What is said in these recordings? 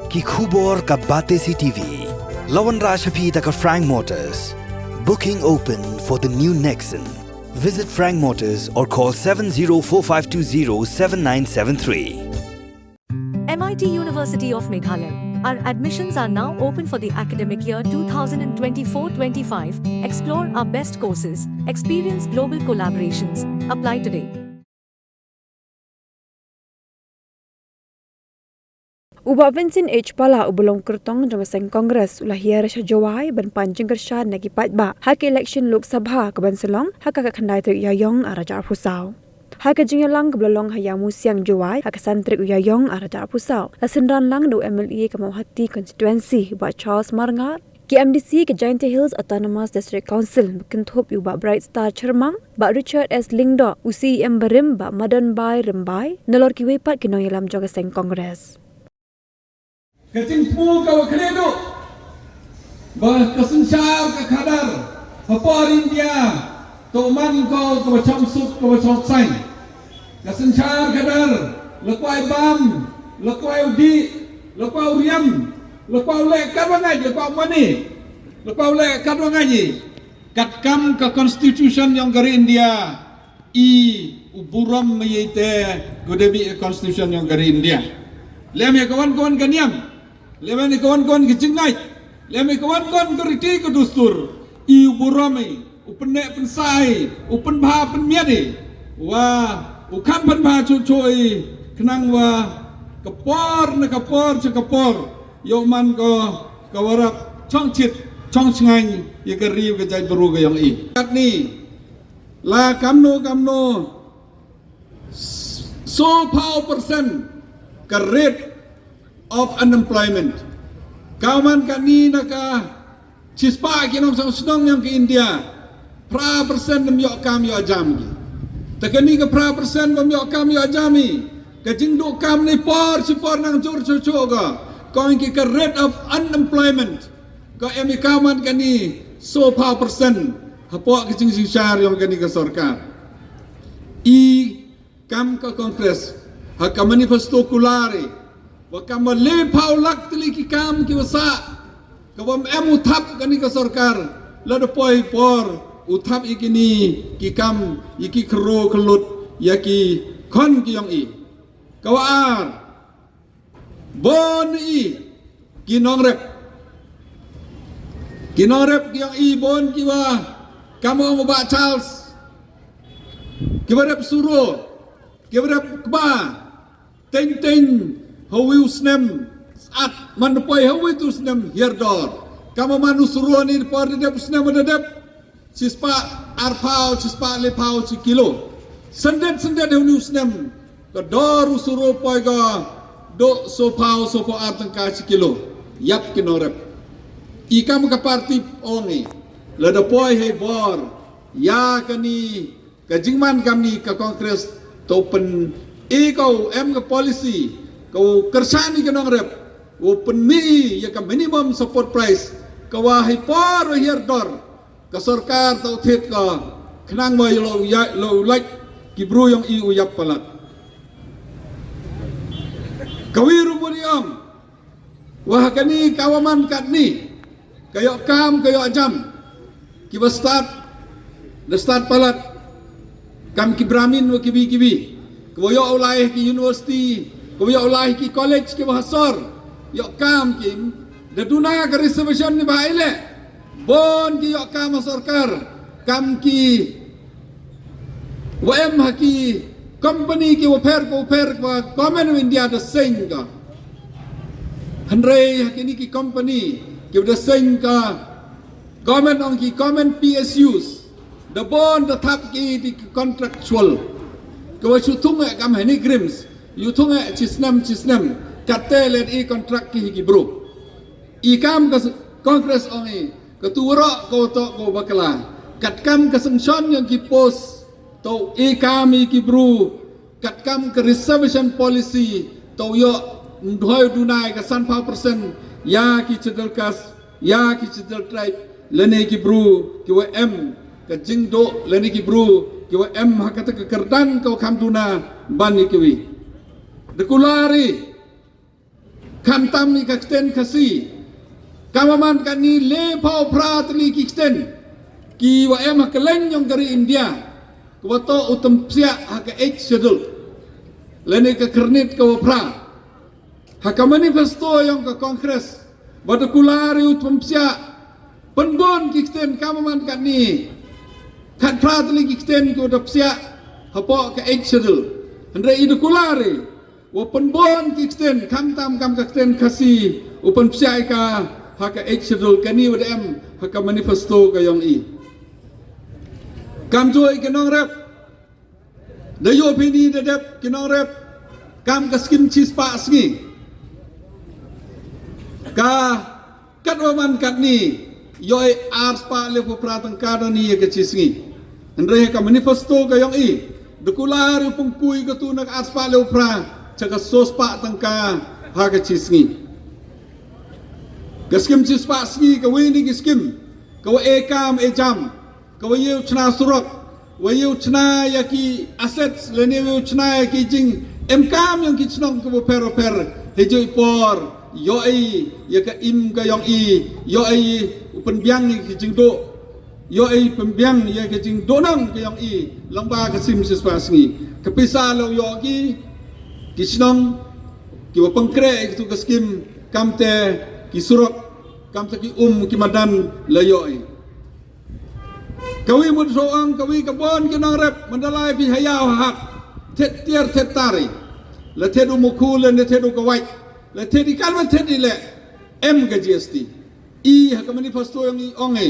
ki khubor ka bate si TV. Lawan Rashaphi taka Frank Motors. Booking open for the new Nexon. Visit Frank Motors or call 7045207973. MIT University of Meghalaya. Our admissions are now open for the academic year 2024-25. Explore our best courses, experience global collaborations. Apply today. Ubah Vincent H. Pala ubulong kertong jang seng Kongres ulah hiar sya jawai ban panjang kersha nagi patba hak election Lok Sabha ke Banselong hak ka khandai ter yayong araja pusau. Hak jingyalang ke belong hayamu siang jawai hak santri uyayong araja pusau. Lasendan lang do MLA ke Mauhati constituency ba Charles Marngat KMDC ke Giant Hills Autonomous District Council bekenthup ubah Bright Star Cermang ba Richard S. Lingdo UCM Berim ba Madan Bai Rembai nelor kiwepat kinong yalam jang seng Kongres. Kecing pu kau keledu, bah kesensyar ke kadar, hapar India, toman kau ke bacang suk ke bacang sain, kesensyar kadar, lekwai bam, lekwai udi, lekwai uriam, lekwai lek kadwangai, lekwai mani, lekwai lek kadwangai, katkam ke constitution yang dari India, uburam mayite godebi constitution yang dari India. Lem ya kawan-kawan kaniam. Lem ni kawan-kawan ke Cenggai. Lem ni kawan-kawan ke riti ke dustur. Iu burami, upenek pensai, upen bah penmiadi. Wah, ukam pen bah cucoi. Kenang wah kepor na kepor cekepor. Yoman ko kawarap chong chit, chong cengai ye ke riu ke jai beru ke yang i. Kat ni la kamno so power percent ke rate of unemployment. Kawan kami naka cispa kinom sang senong yang ke India. Pra persen memiok kami ajam ki. Tekeni ke pra persen memiok kami ajami. Kejingduk kami ni por nang cur ga. Kau ingki ke rate of unemployment. Kau emi kawan kani so pa persen. Hapok kejing syar yang kani ke sarkar. Kam ke Kongres. Hak manifesto kulari. Wakam le paulak tili ki kam ki wasa kawam utap kani ka sarkar lado poi por utap ikini ki kam iki kro kelut yaki kon ki yang i kawar bon i kinongrep ki yang i bon ki wa kamu mo ba Charles ki barep suro ki barep kba ting hawi usnem at manpai hawi tu usnem hierdor kamu manusruan ini por dedep usnem dedep sispa arpau sispa lepau sikilo sendet hawi usnem kedor usuro poi ga do sopau sopo artengka sikilo yap kinorep ikam ka parti ongi lada poi he bor ya kani kajingman kami ka Kongres topen kau ka policy kau kersani ke nongrep, kau penmi ya ke minimum support price, kau wahai por hierdor, ke sarkar tau tet ke kenang wah lo like kibru yang iu yap palat. Kawiru buriam, wah kani kawaman kat ni, kayo kam kayo ajam, kiba start palat, kam kibramin wa kibi, kau yo ulai ki university. Kau yang ulah ki college ke bahasor, yok kam ki, daduna ke reservation ni bahile, bon ki yok kam sarkar, kam ki, wm haki company ki waper Government of India the same ka, Henry haki ni ki company ki the same ka, government PSUs, the bond the tap ki di contractual, kau sutung kam hani grims. You tunga cisnam kate let kontrak ki bro ikam ke Kongres ongi ketua ko to ko bakala katkam ke sengson yang ki pos to ikam ki bro katkam ke reservation policy to yo ndhoy dunai ke san pa persen ya ki chedel kas ya ki chedel tribe lene ki bro ki wa m ke jingdo lene ki bro ki wa m hakata ke kerdan ko kam duna ban ki wi dekulari kantam ni kakten kasi kamaman kan ni le pau prat li kisten ki wa em keleng yang dari India ko to utam sia hak ek schedule lene ka kernit ko pra hak manifesto yang ke kongres batu kulari utam sia penbon kisten kamaman kan ni kat prat li kisten ko utam sia hapo ka ek schedule andre idu kulari wa penbon kisten kantam kam kisten kasi upan sia ka hak ek schedule kani wa em hak manifesto ka yang i kam joy kenong rep dayo pini dedep kenong rep kam kaskim chis pa sngi ka katwaman katni yoy ars pa le po pratang kada ni ke chisngi andre ka manifesto ka yong i dukular pung kui ka tu nak ars pa le pra chaka sos pa tangka ha ka chisngi kaskim chis pa sngi ka weni kiskim ka wa ekam ejam kau yau cina surat, wayau cina yaki aset, lene wayau cina yaki jing emkam yang kicnong kau per hejui por, yoi yaka im ka yang i, yoi penbiang ni kicing do, yoi penbiang ya kicing donang ka yang i, langba kasim siswasingi, kepisah lau yoki kicnong kiwa pengkre itu kaskim kamte kisurat, kamte ki kimadan layoi. Kawi mud soang kawi kabon kinang rep mandalai pi hayau hak tet tiar tet tari la tedu mukul le tedu kawai la tedi kalma tedi le M ke GST I hak manifesto yang I onge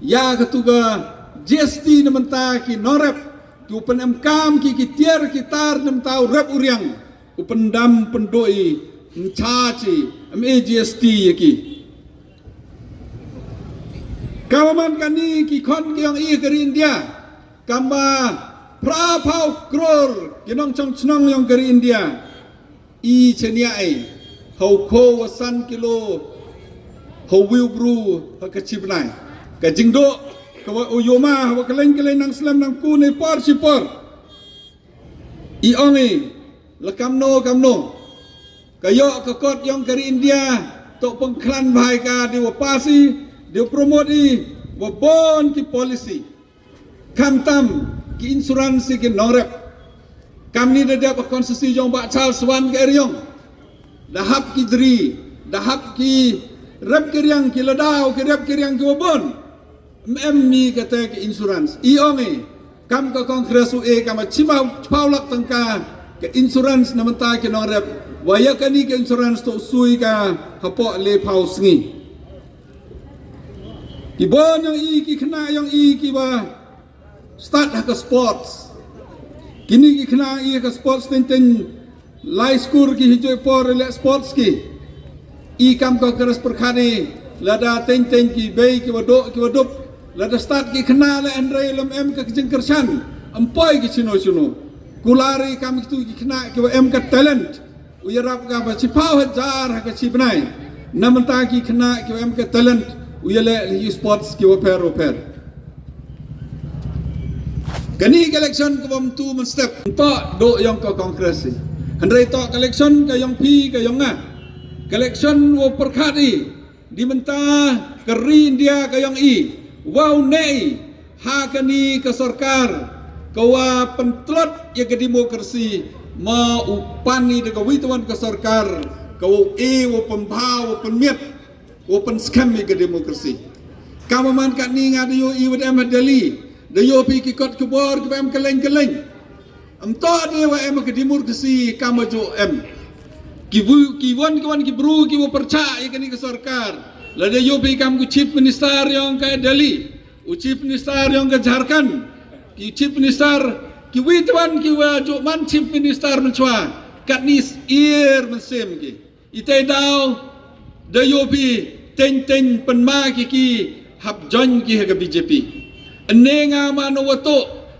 ya katuga GST namenta ki norep ki upen MKam ki tiar ki tar nam tau rep uriang upen dam pendoi ncaci GST yaki kawaman kani ki kon ki yang I keri India kamba prapau kror kinong chong chnong yang keri India I chenia ai hau ko wasan kilo hau wiu bru ha kachibnai ka jingdo ka wa uyoma wa keleng nang slam nang ku ne par sipor I ongi la kamno kayo ka kot yang keri India to pengklan bhai ka di wapasi dia promoti wabon ki policy kamtam ki insuransi ki norep kami dah dapat konsesi yang bak chal swan ke eriong dahap ki dri dahap ki rep kiriang ki ladau ki rep kiriang ki wabon mi kata ki insurans iongi kam ka kongres UE kam chimau paulak tangka ke insurans namenta ki norep wayakani ke insurans to sui ka hapo le pausngi Ibon yang I ki kena yang I ki ba start ke sports. Kini ki kena I ke sports ten lai skur ki hijau por le sports ki. I kam ko keras perkhani lada ten ki bay ki wadok lada start ki kena le Andre lem M ke jengkersan empai ki sino kulari kam itu ki kena ki M ke talent uyarap ka ba cipau hajar ka cipnai namenta ki kena ki M ke talent uyale li sports ki oper kani election ko bam tu men step to do yang ko kongres handai to election ka yang pi ka yang nga election wo perkhati di menta keri India ka yang I wow nei ha kani ka sarkar kawa pentlot ya ke demokrasi ma upani de ka witawan ka sarkar kawa wo pembau penmiet open scam ke demokrasi. Kamu man kat ni ngada yo I wad em Delhi, de yo pi ki kot kebor ke em keleng. Am to de wa em ke demokrasi kamu jo em. Ki wan ki bru ki wo percaya ke ni ke sarkar. La de yo pi kam ku chief minister yang ke Delhi, chief minister yang ke Jharkhand, ki chief minister ki witwan ki wa jo man chief minister menchwa kat ni ir mensem ki. Ite dau de yo pi ten penma ki hab join ki ha BJP nenga mano wato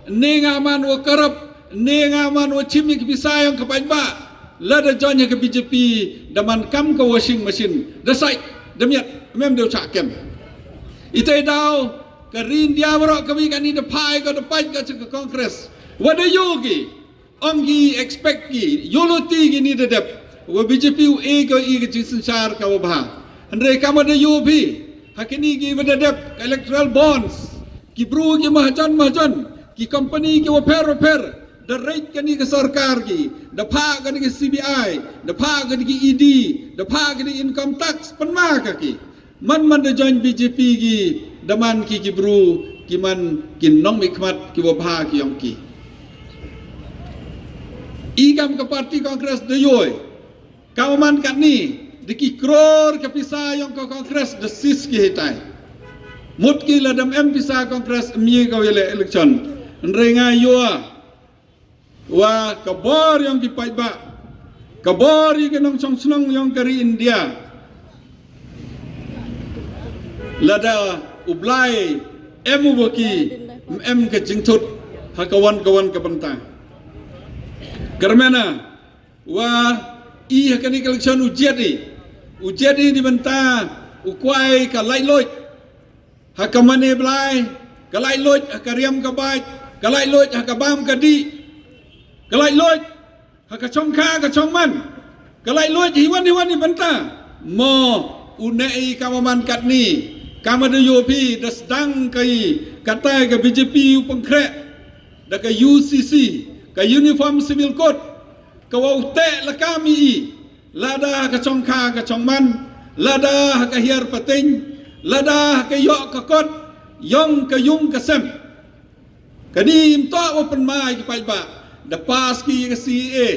nenga mano karap nenga mano chimi ki bisayang ka pajba la da join ha BJP daman kam ka washing machine da sai demiat mem deu chakem ite dau ka rin dia bro kami kan ni da pai ka da paj ka ke kongres wada yogi ongi expect ki yoloti ki ni da dep wa BJP UE ko I ke jinsar ka wabha andre kama de UP hakini ki wadadap electoral bonds ki bru ki mahajan ki company ki waper the rate kani ke sarkar ki the pha kani ke CBI the pha kani ke ED the pha kani income tax panma ka ki man de join BJP ki daman ki bru ki man kin nong mikmat ki wabha ki yong ki igam ke parti kongres de yoy kawaman kat ni diki kror ke pisa yang ke kongres de sis ki hitai mut ki ladam pisa kongres mi ka wele election nrenga yoa wa kabor yang ki paiba kabor ki nong chong snong yang kari India lada ublai waki ke jingtut hakawan ke bentang kerana wa I hakani election ujedi di bentang ukwai ka lai loj hakamane blai ka lai loj hakariam ka bait ka lai loj hakabam ka di ka lai loj hakachong kha ka chongman ka lai loj hiwan di bentang mo unai kamaman kat ni kamada yopi das dang kai kata ke BJP upengkrek da ke UCC ke uniform civil code ke waute la kami lada ke chongkha ke chongman lada ke hiar pating lada ke yok ke kot yong ke yung ke sem kani mto open mai ke paiba da pas ki ke CA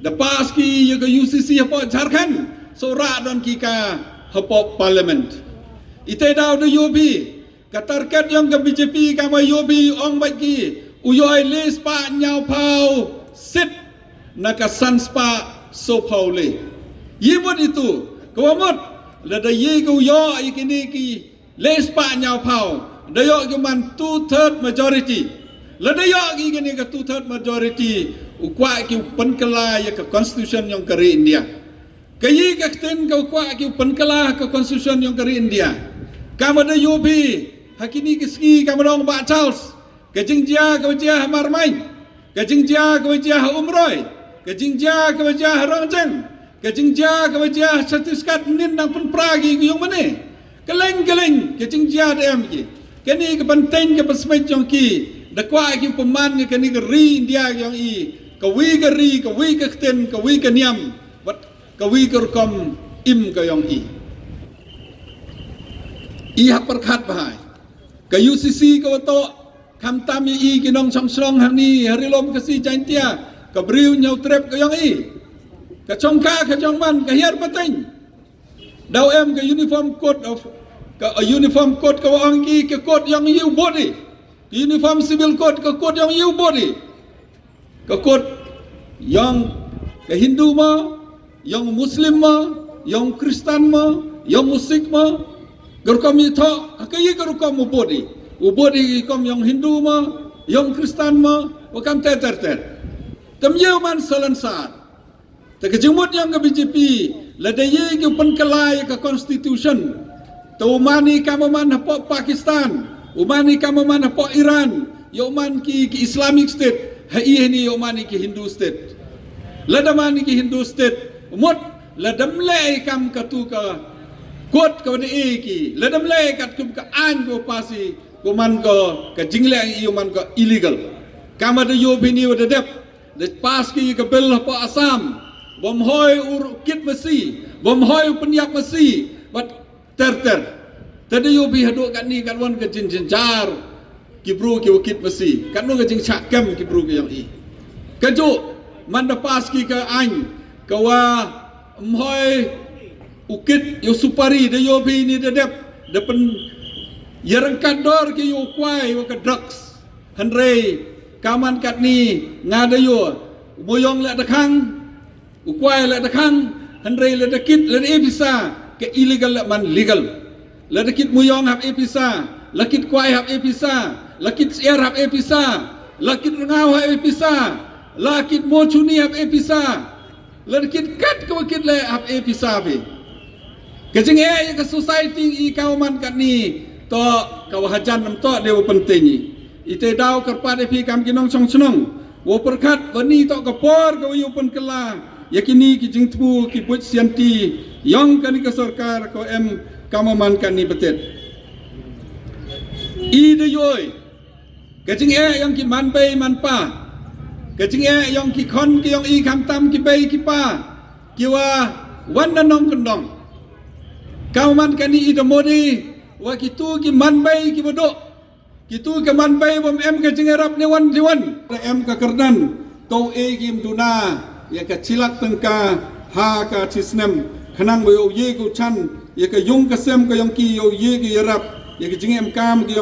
da pas ki ke UCC hapo Jharkhand sora don ki ka hapo parliament ite daw de yobi ka target yang ke BJP ka ma yobi ong bagi uyoy lis pa nyau pau sit naka sans pa so pau le yimot itu kawamot la da ye ko yo ikini ki lis pa nyau pau da yo man 2/3 majority la da yo ikini ka 2/3 majority ukwa ki penkala ya ka constitution yang kari India kayi ka ten ka ukwa ki penkala ka constitution yang kari India kamada yobi hakini kiski kamadong ba Charles kajingjia kawajia marmain kajingjia kawajia umroy kajingjia kawajia rangjang kajingjia kawajia Chhattisgarh nin nang pun pragi yung mane keleng kajingjia dem ki kani ke banteng ke pasmai jong ki dakwa ki peman kani ke ri India yang I kawi ke ri kawi ke ten kawi ke niam wat kawi ke kom im ka yang I hak perkhat bahai ke UCC ke wato kam tami I kinong chong srong hang ni harilom ke si jantia ke briu nyau trep ke yang I ke chongka ke chongman ke hiar pating daw ke uniform code of ke uniform code ke wang ki ke code yang you body uniform civil code ke code yang you body ke code yang ke Hindu ma yang Muslim ma yang Kristen ma yang Musik ma gerkom itu kayi gerkom ubodi kom yang Hindu ma yang Kristen ma wakam ter temye man salansar tekejumut yang ke BJP ladaye ke penkelai ke constitution taumani kamaman hapo Pakistan umani kamaman hapo Iran yoman ki Islamic state hai ni yomani ki Hindu state ladamani ki Hindu state umut ladamle kam katu ka kot ko de ki ladam le kat kum ka an ko pasi ko man ko ka jingle ang man ko illegal kama de yo bini wa de dep de pas ki ka bel po Assam bom hoy ur kit masi bom hoy penyak masi bat ter tade yo bi hado kat ni kat wan ka jin jar ki bro ki kit masi kat no ka jing chak kam ki bro ki yang I ka jo man da pas ki ka an ka wa hoy ukit yo supari de yo bi ni de dep depan yerangkat dor ke yo kwai wa ka drugs hanrei kaman kat ni ngada yo moyong la dakang ukwai la dakang hanrei la dakit la episa ke illegal la man legal la dakit moyong hab episa lakit kwai hab episa lakit air hab episa lakit ngau hab episa lakit mochuni hab episa la dakit kat ko kit la hab episa be kecing ke society I kauman kat ni to kawahajan nam to dewa penting I ite daw kerpat pi kam kinong chong chong wo perkat bani to kapor ko yu pen kala yakini ki jingtu ki buat sianti yang kani ke sarkar ko kamaman kani betet ide yoi kajing yang ki manpai manpa kajing yang ki kon ki yang kam tam ki bai ki pa kiwa wan nong kendong kamaman kani ide modi wa kitu ki manpai ki bodok kitu ke manpai bom kajing rap ne wan ka kerdan tau kim duna ya ka cilak tengka ha ka cisnem khanang bo ye ku chan ya ka yung ka sem ka yong ki yo ye ki yarap ya ka jing kam ki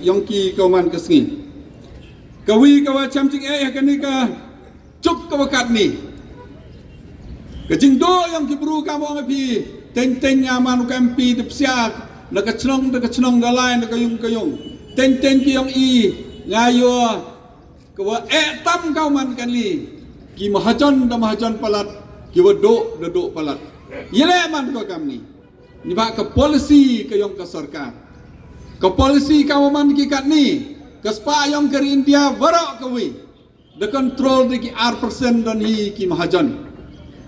yong ki ka man ka sngi ka wi ka wa cham jing ya ka ni ka chup ka wakat ni ka jing do yong ki bru ka mo pi ten ya man ka mp de psiak na ka chnong ga lai na ka yung ten ki yong ngayo kawa tam kau man kan li ki mahajon palat ki do palat yele man ko kam ni ba ka policy ka yong ka sarkar ka policy ka man ki kat ni ka spa yong ke India warok ka wi the control de ki R% don hi ki mahajon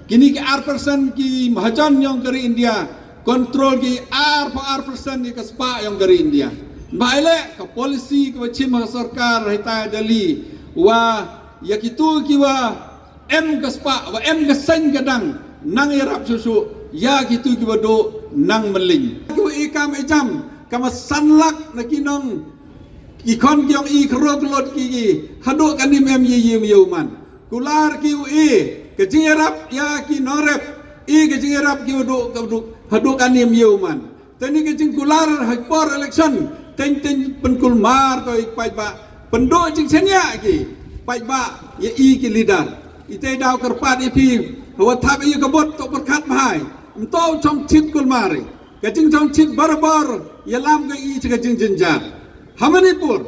kini ki R% ki mahajon yong ke India control ki R% ni ka spa yong ke India ba ele ka policy ka chim ka sarkar hita Delhi wa yakitu kiwa kaspa wa kasan kadang nang yarap susu ya kitu kiwa do nang meling kiwa ikam ejam kama sanlak na kinong ikon kyong krok lot ki haduk kanim ye man kular kiwa kejirap ya ki norep kejirap kiwa do haduk kanim man tani kejing kular hakpor election ten penkulmar ko ikpai ba penduk jing senya ki pai ba ya ki lidan ite daw kerpat ipi wa thap i kabot to perkat bhai to chong chit kul mari ka jing chong chit barbar ya lam ka ka jing jinjar hamanipur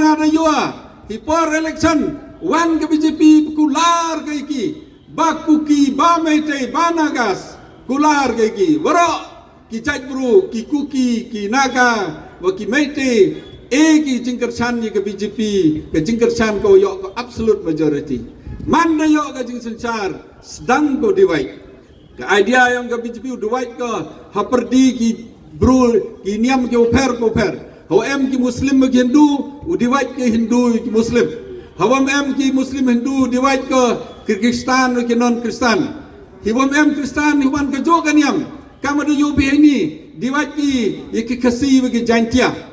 ngada yua hipor election wan ke BJP kular ka ki bakuki ba mete banagas kular ka ki waro ki chait bru ki kuki ki naga wa ki mete ki jingkerchan ni ke BJP ke jingkerchan ko yo ko absolute majority manda yo ke jing sencar sedang ko divide ke idea yang ke BJP divide ko haperdi ki bro ki niam ke per ho ki muslim ke hindu divide ke hindu ki muslim hawam ki muslim hindu divide ko Kyrgyzstan ke non kristan hiwam kristan hiwan ke jo kan niam kama do yo ini divide ki kasi ke jantia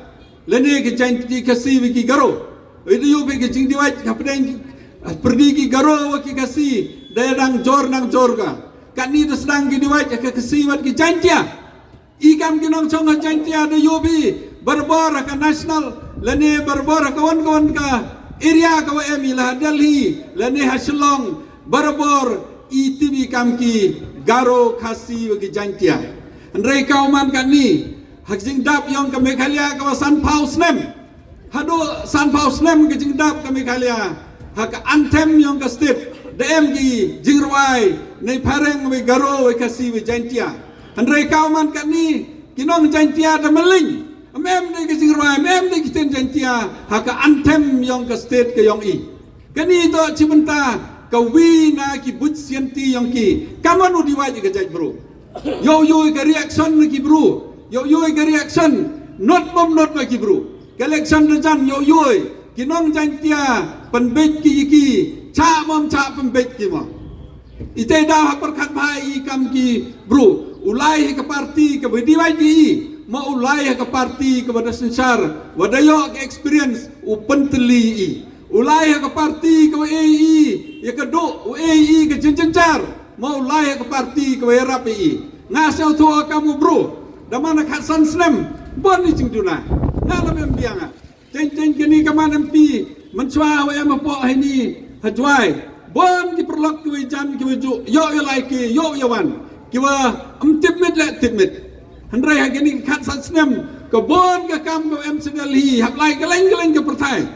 lene ke janti kasi ki garo itu yo be ke jing diwaj kapden perdi ki garo ki kasi dadang jor ka kan ni sedang ki diwaj ke kasi wat ki jantia ikam ki nong chong jantia de yo bi barbar ka national lene barbar kawan ka area ka emi lah Delhi lene haslong barbar itbi kam ki garo kasi ki jantia andrei kauman kan ni hak jing dap yang ke Meghalaya kawasan Paus Nem hado san Paus Nem ke jing dap ke Meghalaya hak anthem yang ke state DM ki jing ruai nei pareng we garo we kasi we jantia andrei kauman kat ni kinong jantia ta meling mem nei ke jing ruai mem nei kiten jantia hak anthem yang ke state ke yong kani to cimenta ka wi na ki but sianti yang ki kamanu diwaj ke jaj bro yo ke reaction ki bro yo ke reaction not lagi bro election rejan yo kinong jantia penbet ki cha penbet ki mo ite dah perkat bhai kam ki bro ulai ke parti ke bediwai di mau ulai ke parti ke pada sensar wadayo ke experience open teli ulai ke parti ke ya ke do ke jenjencar mau ulai ke parti ke rapi ngasau tu kamu bro damana khasan snem bon ni jingduna ngala membianga ten kini kaman MP menchwa wa mapo ini hajwai bon ki perlok ki jam ki wuju yo like yo wan ki wa timit handrai hagini khasan snem ko bon ka kam ko MCDLhi haplai geleng ke partai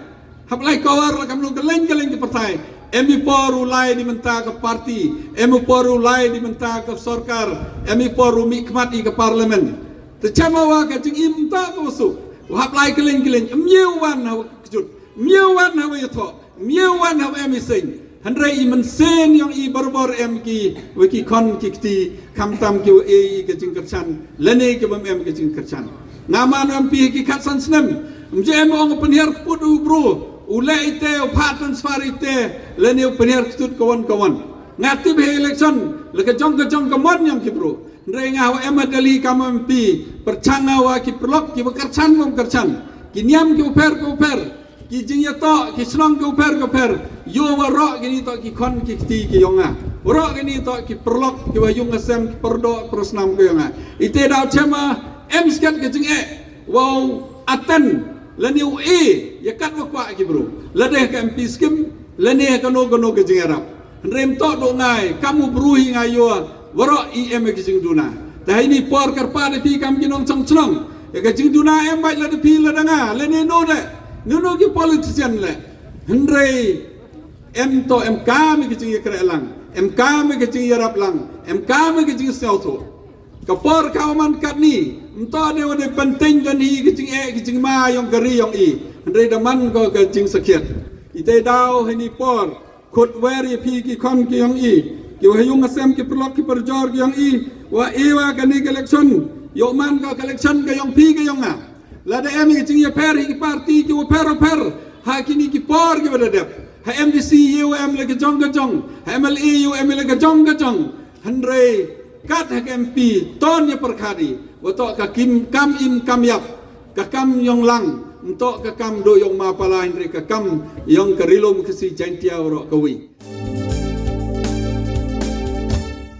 haplai kawar kam lu geleng ke partai emi poru lai di menta ke parti emi poru lai di menta ke sarkar emi poru mikmat ke parlimen tercamawa ke jing imta ko su haplai geleng miuwan hawa kejut miuwan hawa yato miuwan hawa emi sing Handrai i mensen yang i barbor ki wiki kon ki ti kam tam ki e ke jing kerchan lene ke bam ke jing kerchan ngaman am pi ki khatsan snem mje em ong penhiar put u bro ule ite o patan sfarite lene penhiar tut kawan ngati be election le ke jong kamon yang ki bro ndre nga em dali kam am pi perchanga wa ki prolok ki kerchan mom kerchan ki niam ki uper ki jing ya to ki slong ke uper yo wa ro ki ni to ki kon ki ti ki yonga ro ki ni to ki perlok ki wa yung asem ki perdo prosnam ke yonga ite dau chema em skat ke jing wow atan la ni ya kat wa kwa ki bro la de ka mp skim la ne ka no ke jing arab rem to do ngai kamu bruhi ngai yo wa ro em ki jing duna ta ini por karpa de pi kam ki nong chong chlong ka jing duna em bai la de pi la danga la ne no de nuno ki politician le hendrei em to em kami ki jing kre lang em kami ki jing yarap lang em kami ki jing sauto kapor kauman kat ni ento de wode penting dan hi ki jing ma yong gari yong i hendrei daman ko ki jing sakiat ite dau hini por khut weri pi ki kon ki yong i ki wa yung asem ki prolok ki perjor ki yong i wa ewa kani election yo man ko election ka yong pi ka yong a lada em ki jing ya per ki parti ki per ha kini ki por ki bada dep ha MDC yu em le ki jong ha MLA yu em le ki jong handre kat ha MP ton ya perkhadi wato ka kam im kam yap ka kam yong lang untuk ka kam do yong ma pala handre ka kam yong karilom kesi jantia ro kawi